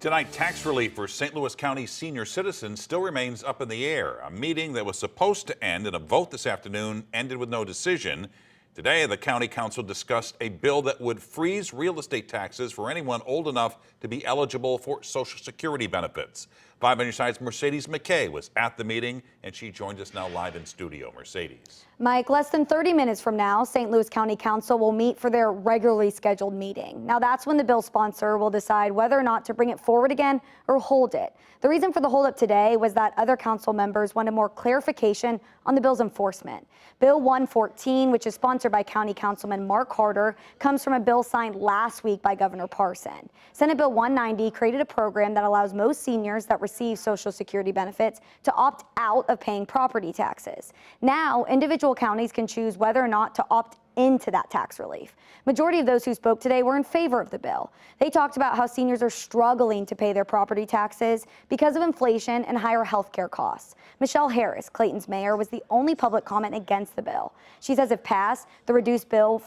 Tonight, tax relief for St. Louis County senior citizens still remains up in the air. A meeting that was supposed to end in a vote this afternoon ended with no decision. Today, the county council discussed a bill that would freeze real estate taxes for anyone old enough to be eligible for Social Security benefits. 5 on your side's Mercedes McKay was at the meeting, and she joins us now live in studio. Mercedes. Mike, less than 30 minutes from now, St. Louis County Council will meet for their regularly scheduled meeting. Now, that's when the bill sponsor will decide whether or not to bring it forward again or hold it. The reason for the holdup today was that other council members wanted more clarification on the bill's enforcement. Bill 114, which is sponsored by County Councilman Mark Harder, comes from a bill signed last week by Governor Parson. Senate Bill 190 created a program that allows most seniors that receive Social Security benefits to opt out of paying property taxes. Now, individual counties can choose whether or not to opt into that tax relief. Majority of those who spoke today were in favor of the bill. They talked about how seniors are struggling to pay their property taxes because of inflation and higher health care costs. Michelle Harris, Clayton's mayor, was the only public comment against the bill. She says if passed, the reduced revenue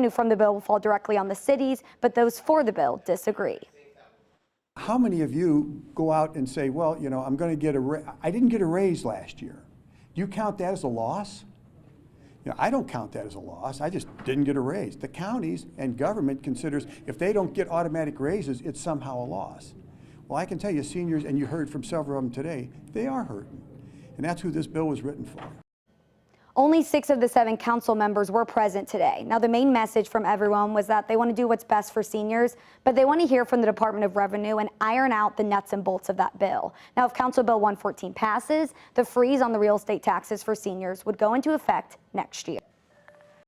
from the bill will fall directly on the cities, but those for the bill disagree. How many of you go out and say, well, you know, I didn't get a raise last year. Do you count that as a loss? You know, I don't count that as a loss. I just didn't get a raise. The counties and government considers if they don't get automatic raises, it's somehow a loss. Well, I can tell you seniors, and you heard from several of them today, they are hurting. And that's who this bill was written for. Only 6 of the 7 council members were present today. Now, the main message from everyone was that they want to do what's best for seniors, but they want to hear from the Department of Revenue and iron out the nuts and bolts of that bill. Now, if Council Bill 114 passes, the freeze on the real estate taxes for seniors would go into effect next year.